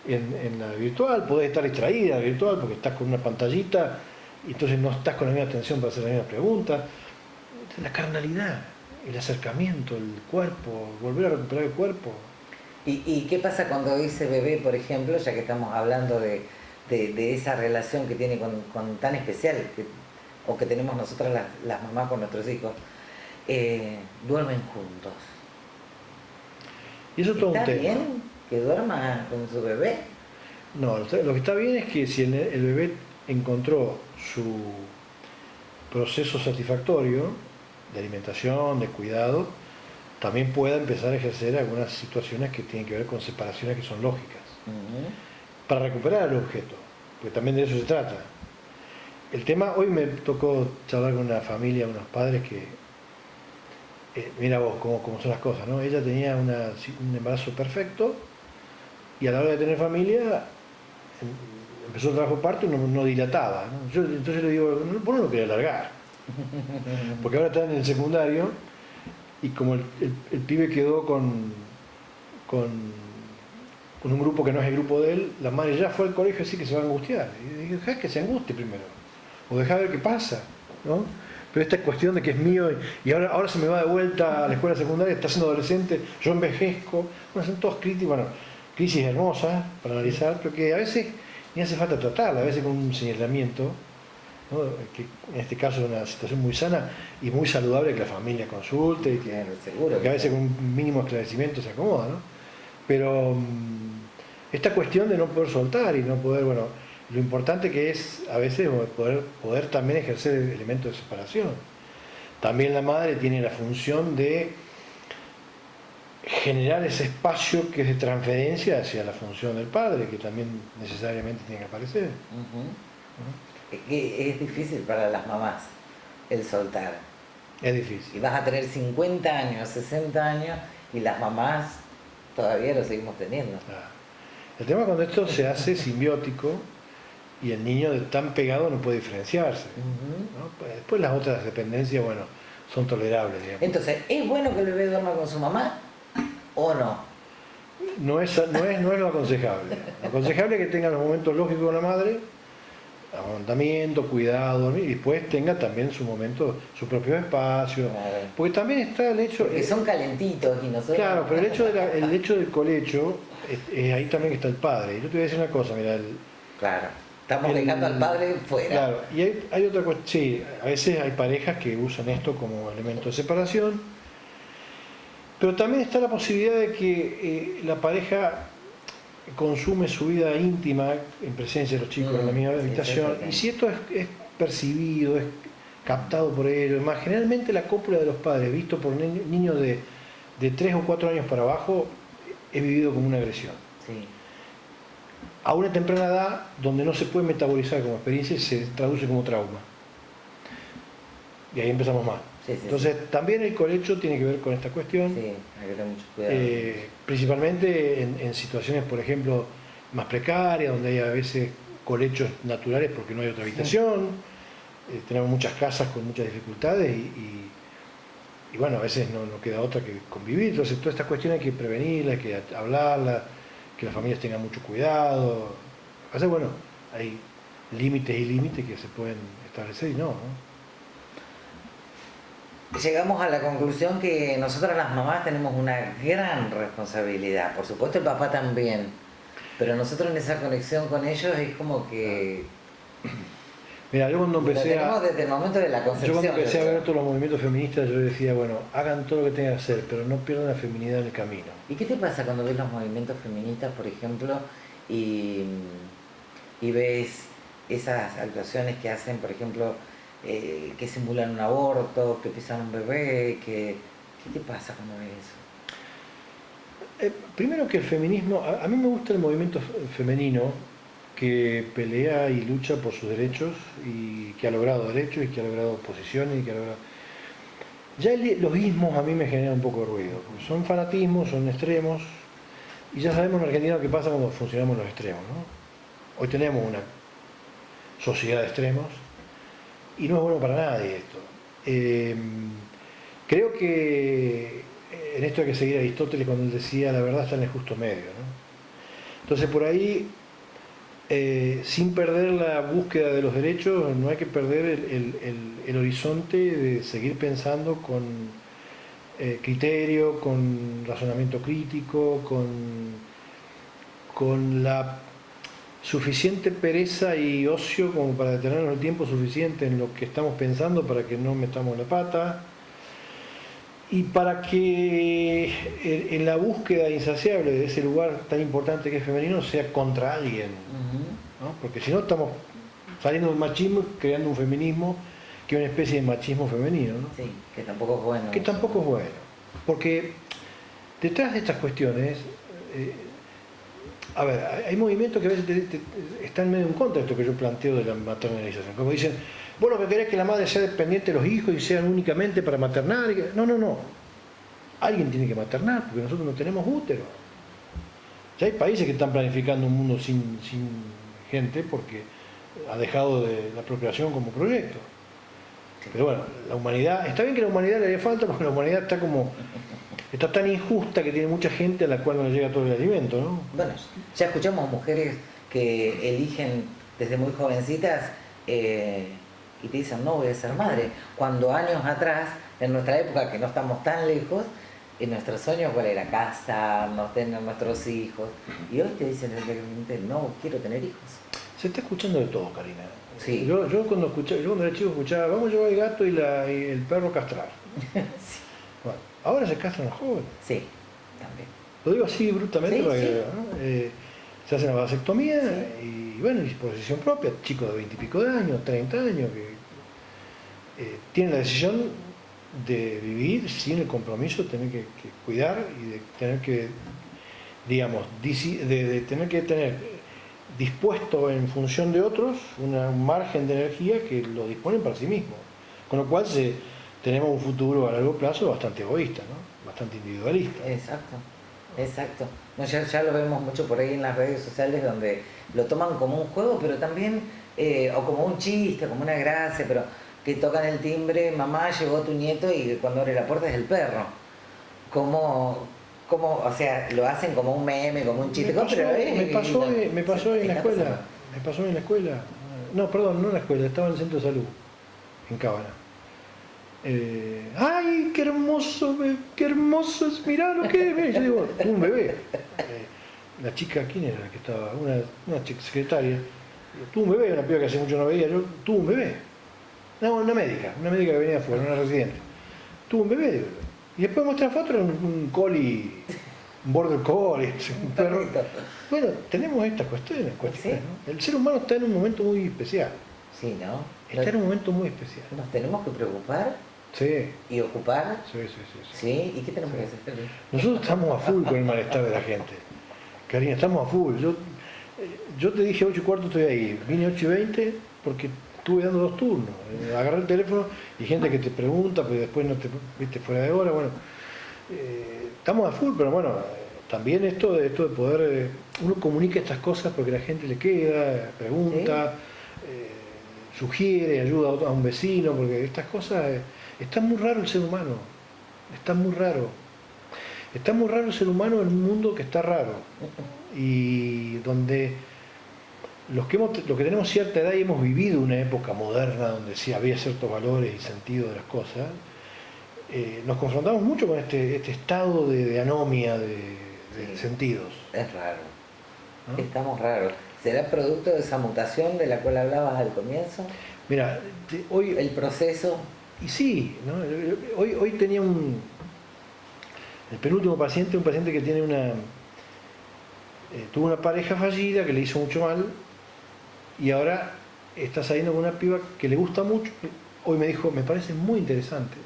en la virtual, podés estar distraída en la virtual porque estás con una pantallita y entonces no estás con la misma atención para hacer la misma pregunta. La carnalidad, el acercamiento, el cuerpo, volver a recuperar el cuerpo. ¿Y qué pasa cuando ese bebé, por ejemplo, ya que estamos hablando de esa relación que tiene con tan especial, o que tenemos nosotras las mamás con nuestros hijos, duermen juntos? Y eso es todo un ¿Está tema. bien que duerma con su bebé? No, lo que está bien es que si el bebé encontró su proceso satisfactorio de alimentación, de cuidado, también pueda empezar a ejercer algunas situaciones que tienen que ver con separaciones que son lógicas, para recuperar el objeto, porque también de eso se trata. El tema, hoy me tocó charlar con una familia, unos padres que, mira vos cómo son las cosas, ¿no? Ella tenía un embarazo perfecto y a la hora de tener familia empezó el trabajo de parto y no dilataba, ¿no? Yo entonces le digo, vos no lo quería largar, porque ahora está en el secundario y como el pibe quedó con un grupo que no es el grupo de él, la madre ya fue al colegio así que se va a angustiar. Y dije, dejá que se angustie primero, o dejá ver qué pasa, ¿no? Pero esta cuestión de que es mío y ahora se me va de vuelta a la escuela secundaria, está siendo adolescente, yo envejezco, bueno, son todas crisis, bueno, crisis hermosas para analizar, pero que a veces ni hace falta tratarla, a veces con un señalamiento, ¿no? Que en este caso es una situación muy sana y muy saludable que la familia consulte y que, Seguro. que a veces con un mínimo esclarecimiento se acomoda, ¿no? Pero esta cuestión de no poder soltar y no poder, bueno, lo importante que es a veces poder también ejercer el elemento de separación. También la madre tiene la función de generar ese espacio que es de transferencia hacia la función del padre, que también necesariamente tiene que aparecer. Es difícil para las mamás el soltar. Es difícil. Y vas a tener 50 años, 60 años, y las mamás todavía lo seguimos teniendo. Claro. El tema es cuando esto se hace simbiótico y el niño tan pegado no puede diferenciarse, ¿no? Pues después las otras dependencias, bueno, son tolerables, digamos. Entonces, ¿es bueno que el bebé duerma con su mamá o no? No es lo aconsejable. Lo aconsejable es que tenga los momentos lógicos con la madre, amamantamiento, cuidado, dormir, y después tenga también su momento, su propio espacio. Claro. Porque también está el hecho... Porque son calentitos y nosotros... Claro, pero el hecho del colecho, ahí también está el padre. Y yo te voy a decir una cosa, mira, Claro. Estamos dejando al padre fuera. Claro, y hay otra cuestión, sí, a veces hay parejas que usan esto como elemento de separación, pero también está la posibilidad de que la pareja consume su vida íntima en presencia de los chicos en la misma habitación, y si esto es percibido, es captado por ellos, más generalmente la cópula de los padres, visto por niños de 3 o 4 años para abajo, es vivido como una agresión. Sí. A una temprana edad, donde no se puede metabolizar como experiencia, se traduce como trauma. Y ahí empezamos mal. Sí, sí, entonces, también el colecho tiene que ver con esta cuestión. Sí, hay que tener mucho cuidado. Principalmente en situaciones, por ejemplo, más precarias, donde hay a veces colechos naturales porque no hay otra habitación. Tenemos muchas casas con muchas dificultades y bueno, a veces no queda otra que convivir. Entonces, todas estas cuestiones hay que prevenirlas, hay que hablarlas, que las familias tengan mucho cuidado. O sea, bueno, hay límites y límites que se pueden establecer y no. Llegamos a la conclusión que nosotras las mamás tenemos una gran responsabilidad, por supuesto el papá también, pero nosotros en esa conexión con ellos es como que... Mira, yo cuando empecé desde el momento de la concepción. Yo cuando empecé a ver todos los movimientos feministas, yo decía, bueno, hagan todo lo que tengan que hacer, pero no pierdan la feminidad en el camino. ¿Y qué te pasa cuando ves los movimientos feministas, por ejemplo, y ves esas actuaciones que hacen, por ejemplo, que simulan un aborto, que pisan un bebé, ¿qué te pasa cuando ves eso? Primero que el feminismo, a mí me gusta el movimiento femenino que pelea y lucha por sus derechos y que ha logrado derechos y que ha logrado posiciones y que ha logrado... Ya los ismos a mí me generan un poco de ruido, porque son fanatismos, son extremos y ya sabemos en Argentina qué pasa cuando funcionamos los extremos, ¿no? Hoy tenemos una sociedad de extremos y no es bueno para nadie esto. Creo que en esto hay que seguir a Aristóteles cuando él decía la verdad está en el justo medio, ¿no? Entonces por ahí, sin perder la búsqueda de los derechos, no hay que perder el horizonte de seguir pensando con criterio, con razonamiento crítico, con la suficiente pereza y ocio como para detenernos el tiempo suficiente en lo que estamos pensando para que no metamos la pata y para que en la búsqueda insaciable de ese lugar tan importante que es femenino sea contra alguien, ¿no? Porque si no estamos saliendo del machismo y creando un feminismo que es una especie de machismo femenino, ¿no? Sí, que tampoco es bueno. Que tampoco es bueno, porque detrás de estas cuestiones a ver, hay movimientos que a veces están medio en contra de esto que yo planteo de la maternalización. Como dicen, vos lo que querés es que la madre sea dependiente de los hijos y sean únicamente para maternar. No. Alguien tiene que maternar porque nosotros no tenemos útero. Ya hay países que están planificando un mundo sin gente porque ha dejado de la procreación como proyecto. Pero bueno, la humanidad, está bien que la humanidad le dé falta porque la humanidad está tan injusta que tiene mucha gente a la cual no le llega todo el alimento, ¿no? Bueno, ya escuchamos mujeres que eligen desde muy jovencitas y te dicen, no voy a ser madre. Cuando años atrás, en nuestra época, que no estamos tan lejos, en nuestros sueños, ¿cuál era? Casarnos, tener nuestros hijos. Y hoy te dicen realmente, no quiero tener hijos. Se está escuchando de todo, Karina. Sí. Yo cuando era chico escuchaba, vamos a llevar el gato y el perro a castrar. Sí. Bueno, ahora se castran los jóvenes. Sí, también. Lo digo así brutamente Sí, para que sí. ¿no? Se hace una vasectomía y bueno, y por decisión propia, chicos de 20 y pico de años, 30 años, que tienen la decisión de vivir sin el compromiso de tener que cuidar y de tener que, digamos, de tener que tener dispuesto en función de otros un margen de energía que lo disponen para sí mismos. Con lo cual tenemos un futuro a largo plazo bastante egoísta, ¿no? Bastante individualista. Exacto. No, ya lo vemos mucho por ahí en las redes sociales donde lo toman como un juego, pero también, o como un chiste, como una gracia, pero que tocan el timbre, mamá, llegó tu nieto y cuando abre la puerta es el perro. Como, o sea, lo hacen como un meme, como un chiste. Me pasó en la escuela. No, perdón, no en la escuela, estaba en el centro de salud, en Cábana. ¡Ay, qué hermoso es! Mirá lo que es. Mirá, yo digo, un bebé. La chica, ¿quién era la que estaba? Una chica secretaria. Tuvo un bebé, una piba que hace mucho no veía, yo tuvo un bebé. No, una médica que venía de afuera, una residente. Tuvo un bebé. Y después muestra fotos, era un collie, un border collie, un perro. Bueno, tenemos estas cuestiones, ¿Sí? ¿no? El ser humano está en un momento muy especial. Sí, ¿no? Está en un momento muy especial. Nos tenemos que preocupar Sí. y ocupar. Sí. ¿Sí? ¿Y qué tenemos que hacer? Nosotros estamos a full con el malestar de la gente. Karina, estamos a full. Yo te dije 8:15 estoy ahí. Vine 8:20 porque estuve dando 2 turnos. Agarré el teléfono y gente que te pregunta, pero después no te viste fuera de hora. Bueno, estamos a full, pero bueno, también esto de poder, uno comunica estas cosas porque la gente le queda, pregunta, sugiere, ayuda a un vecino, porque estas cosas, está muy raro el ser humano, está muy raro. Está muy raro el ser humano en un mundo que está raro y donde los que tenemos cierta edad y hemos vivido una época moderna donde sí había ciertos valores y sentido de las cosas, nos confrontamos mucho con este estado de anomia de sentidos. Es raro. ¿No? Estamos raros. ¿Será producto de esa mutación de la cual hablabas al comienzo? Mira, hoy... El proceso. Y sí, ¿no? Hoy tenía el penúltimo paciente, un paciente que tiene tuvo una pareja fallida que le hizo mucho mal y ahora está saliendo con una piba que le gusta mucho. Hoy me dijo, me parece muy interesante.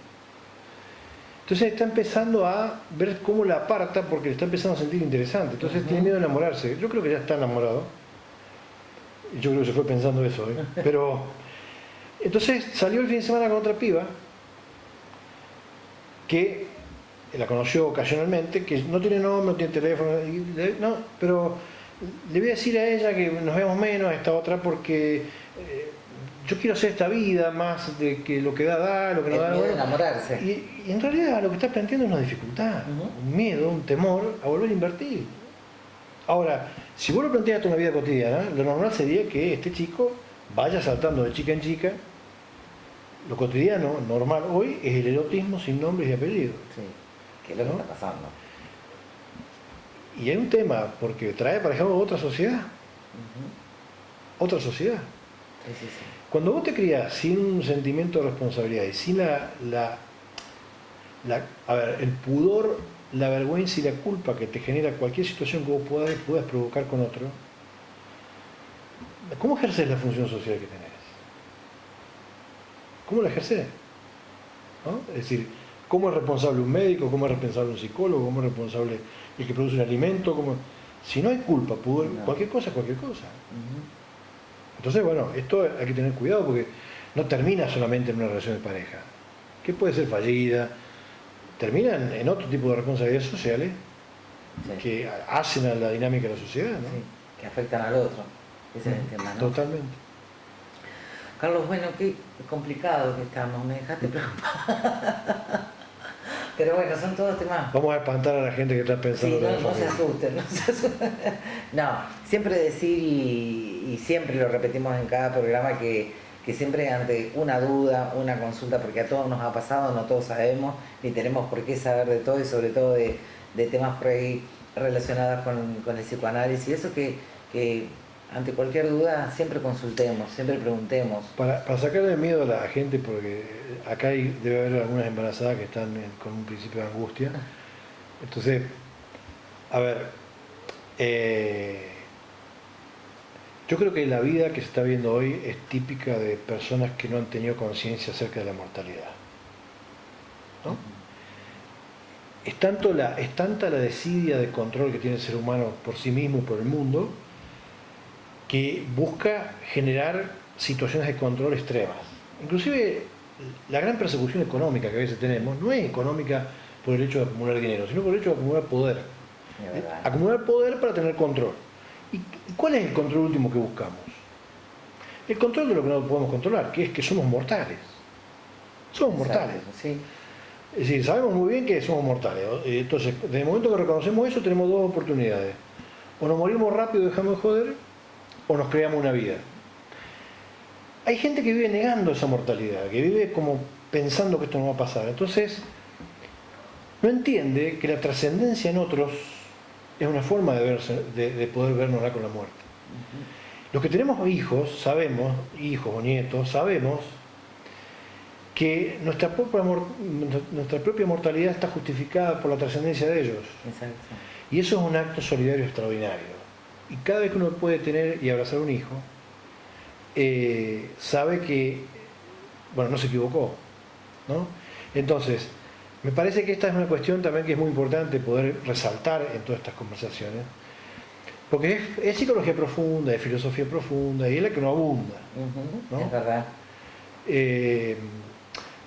Entonces está empezando a ver cómo la aparta porque le está empezando a sentir interesante. Entonces tiene miedo de enamorarse. Yo creo que ya está enamorado. Yo creo que se fue pensando eso. Pero entonces salió el fin de semana con otra piba que la conoció ocasionalmente, que no tiene nombre, no tiene teléfono, no, pero le voy a decir a ella que nos vemos menos a esta otra porque yo quiero hacer esta vida más de que lo que da, lo que no da. El miedo bueno, de enamorarse. Y en realidad lo que está planteando es una dificultad, un miedo, un temor a volver a invertir. Ahora, si vos lo planteas una vida cotidiana, lo normal sería que este chico vaya saltando de chica en chica. Lo cotidiano, normal hoy, es el erotismo sin nombres y apellidos. Sí, que es lo que está pasando. Y hay un tema, porque trae aparejado otra sociedad. Otra sociedad. Sí. Cuando vos te criás sin un sentimiento de responsabilidad y sin a ver, el pudor, la vergüenza y la culpa que te genera cualquier situación que vos puedas provocar con otro, ¿cómo ejerces la función social que tenés? ¿Cómo la ejerces? ¿No? Es decir, ¿cómo es responsable un médico? ¿Cómo es responsable un psicólogo? ¿Cómo es responsable el que produce un alimento? Si no hay culpa, pudor, cualquier cosa es cualquier cosa. Entonces, bueno, esto hay que tener cuidado porque no termina solamente en una relación de pareja, que puede ser fallida, terminan en otro tipo de responsabilidades sociales que hacen a la dinámica de la sociedad, ¿no? Sí, que afectan al otro. Ese es el tema, ¿no? Totalmente. Carlos, bueno, qué complicado que estamos, me dejaste preocupada. Pero bueno, son todos temas. Vamos a espantar a la gente que está pensando. Sí, no se asusten, no se asusten. No, siempre decir y siempre lo repetimos en cada programa que siempre ante una duda, una consulta, porque a todos nos ha pasado, no todos sabemos, ni tenemos por qué saber de todo y sobre todo de temas por ahí relacionados con el psicoanálisis y eso que ante cualquier duda siempre consultemos, siempre preguntemos. Para sacarle miedo a la gente, porque acá debe haber algunas embarazadas que están con un principio de angustia. Entonces, a ver, yo creo que la vida que se está viendo hoy es típica de personas que no han tenido conciencia acerca de la mortalidad, ¿no? Es tanta la desidia de control que tiene el ser humano por sí mismo y por el mundo, que busca generar situaciones de control extremas. Inclusive la gran persecución económica que a veces tenemos no es económica por el hecho de acumular dinero, sino por el hecho de acumular poder. Acumular poder para tener control. ¿Y cuál es el control último que buscamos? El control de lo que no podemos controlar, que es que somos mortales. Somos mortales. Sí. Es decir, sabemos muy bien que somos mortales. Entonces, desde el momento que reconocemos eso, tenemos dos oportunidades. O nos morimos rápido y dejamos de joder, o nos creamos una vida. Hay gente que vive negando esa mortalidad, que vive como pensando que esto no va a pasar. Entonces, no entiende que la trascendencia en otros es una forma de poder vernos con la muerte. Los que tenemos hijos, sabemos, hijos o nietos, sabemos que nuestra propia mortalidad está justificada por la trascendencia de ellos. Exacto. Y eso es un acto solidario extraordinario. Y cada vez que uno puede tener y abrazar a un hijo, sabe que, bueno, no se equivocó, ¿no? Entonces, me parece que esta es una cuestión también que es muy importante poder resaltar en todas estas conversaciones, porque es psicología profunda, es filosofía profunda, y es la que no abunda, ¿no? Es verdad.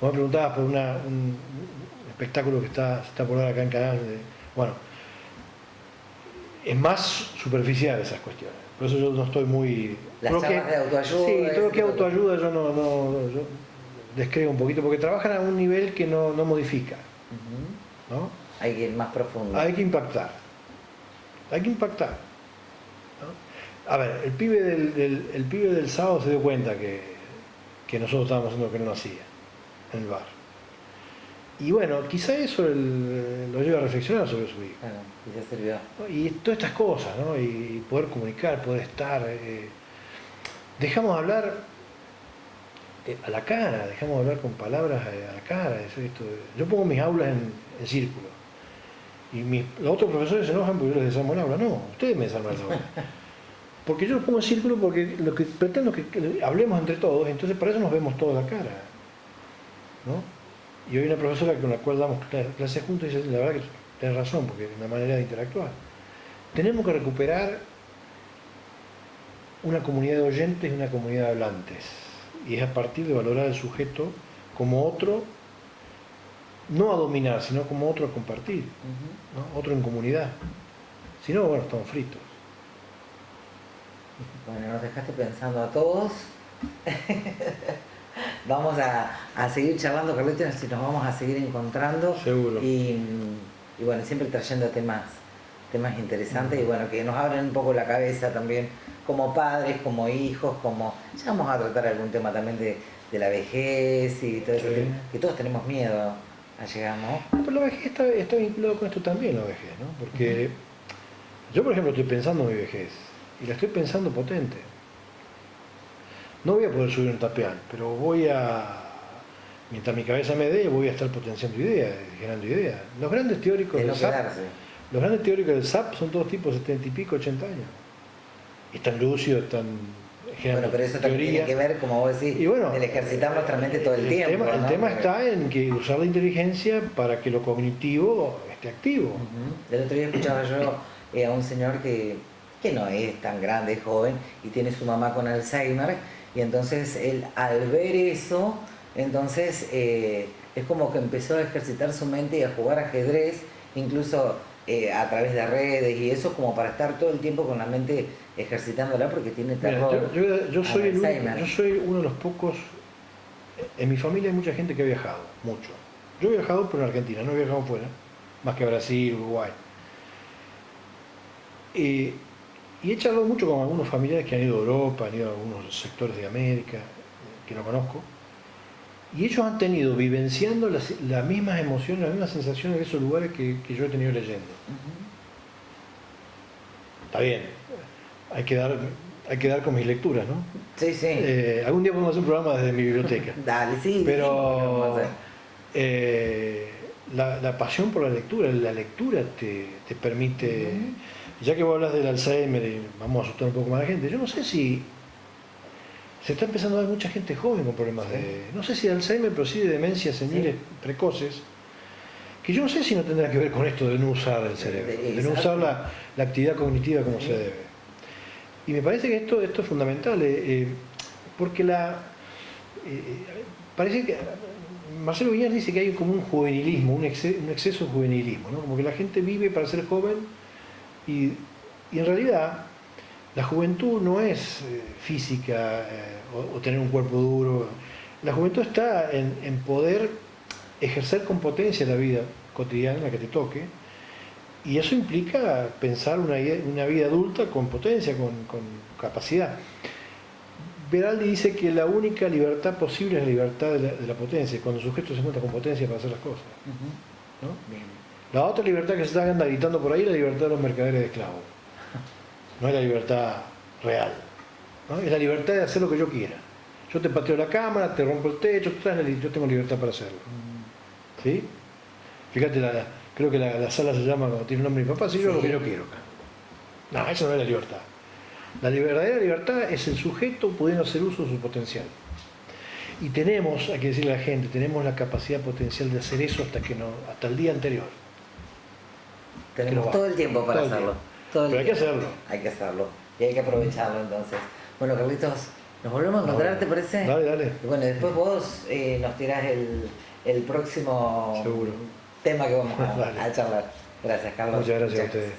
Vos me preguntabas por un espectáculo que está por dar acá en Canal. Bueno, es más superficial esas cuestiones. Por eso yo no estoy muy... Las charlas de autoayuda. Sí, todo lo que autoayuda yo descreo un poquito, porque trabajan a un nivel que no modifica, ¿no? Hay que ir más profundo. Hay que impactar. Hay que impactar, ¿no? A ver, el pibe del sábado se dio cuenta que nosotros estábamos haciendo lo que no hacía en el bar. Y bueno, quizá eso lo lleva a reflexionar sobre su hijo. Claro, y ya sirvió. Y todas estas cosas, ¿no? Y poder comunicar, poder estar. Dejamos hablar a la cara, dejamos hablar con palabras a la cara. Yo pongo mis aulas en círculo. Y los otros profesores se enojan porque yo les desarmo el aula. No, ustedes me desarman el aula. Porque yo los pongo en círculo porque lo que pretendo es que hablemos entre todos, entonces para eso nos vemos todos la cara, ¿no? Y hay una profesora con la cual damos clases juntos y dice, la verdad que tienes razón, porque es una manera de interactuar. Tenemos que recuperar una comunidad de oyentes y una comunidad de hablantes. Y es a partir de valorar al sujeto como otro, no a dominar, sino como otro a compartir, ¿no? Otro en comunidad. Si no, bueno, estamos fritos. Bueno, nos dejaste pensando a todos. Vamos a seguir charlando, Carlitos, y nos vamos a seguir encontrando. Seguro. Y bueno, siempre trayendo temas interesantes y bueno, que nos abren un poco la cabeza también como padres, como hijos, ya vamos a tratar algún tema también de la vejez y todo eso, que todos tenemos miedo a llegar, ¿no? Pero la vejez está vinculado con esto también, la vejez, ¿no? Porque yo, por ejemplo, estoy pensando en mi vejez y la estoy pensando potente. No voy a poder subir un tapial, pero mientras mi cabeza me dé, voy a estar potenciando ideas, generando ideas. Los grandes teóricos del SAP son todos tipos 70 y pico, 80 años. Y están lúcidos, están generando. Bueno, pero eso también tiene que ver, como vos decís, el ejercitar nuestra mente todo el tiempo. El tema está en que usar la inteligencia para que lo cognitivo esté activo. El otro día escuchaba yo a un señor que no es tan grande, es joven, y tiene su mamá con Alzheimer, y entonces él, al ver eso, entonces es como que empezó a ejercitar su mente y a jugar ajedrez, incluso a través de redes y eso, como para estar todo el tiempo con la mente ejercitándola, porque tiene terror. Yo soy uno de los pocos. En mi familia hay mucha gente que ha viajado, mucho. Yo he viajado por Argentina, no he viajado fuera, más que a Brasil, Uruguay. Y he charlado mucho con algunos familiares que han ido a Europa, han ido a algunos sectores de América, que no conozco, y ellos han tenido, vivenciando las mismas emociones, las mismas sensaciones de esos lugares que yo he tenido leyendo. Está bien, hay que dar con mis lecturas, ¿no? Sí, sí. Algún día podemos hacer un programa desde mi biblioteca. Dale, sí. Pero la pasión por la lectura te permite... Ya que vos hablas del Alzheimer y vamos a asustar un poco más a la gente, yo no sé si se está empezando a ver mucha gente joven con problemas no sé si de Alzheimer, pero sí de demencias seniles precoces, que yo no sé si no tendrá que ver con esto de no usar el cerebro, de no usar la actividad cognitiva como se debe. Y me parece que esto es fundamental, porque parece que Marcelo Viñas dice que hay como un juvenilismo, un exceso de juvenilismo, ¿no? Como que la gente vive para ser joven. Y en realidad la juventud no es física o tener un cuerpo duro. La juventud está en poder ejercer con potencia la vida cotidiana, la que te toque, y eso implica pensar una vida adulta con potencia, con capacidad. Veraldi dice que la única libertad posible es la libertad de la potencia, cuando el sujeto se encuentra con potencia para hacer las cosas, ¿no? Bien. La otra libertad que se está gritando por ahí es la libertad de los mercaderes de esclavos. No es la libertad real. ¿no? Es la libertad de hacer lo que yo quiera. Yo te pateo la cámara, te rompo el techo, yo tengo libertad para hacerlo. ¿Sí? Fíjate, creo que la sala se llama, cuando tiene nombre de mi papá, si yo lo que yo quiero acá. No, eso no es la libertad. La verdadera libertad es el sujeto pudiendo hacer uso de su potencial. Y tenemos, hay que decirle a la gente, tenemos la capacidad potencial de hacer eso hasta el día anterior. Tenemos todo el tiempo para hacerlo. Pero hay que hacerlo. Hay que hacerlo. Y hay que aprovecharlo entonces. Bueno, Carlitos, nos volvemos a encontrar, ¿te parece? Dale, dale. Y bueno, después vos nos tirás el próximo Seguro. tema que vamos a charlar. Gracias, Carlos. Muchas gracias a ustedes.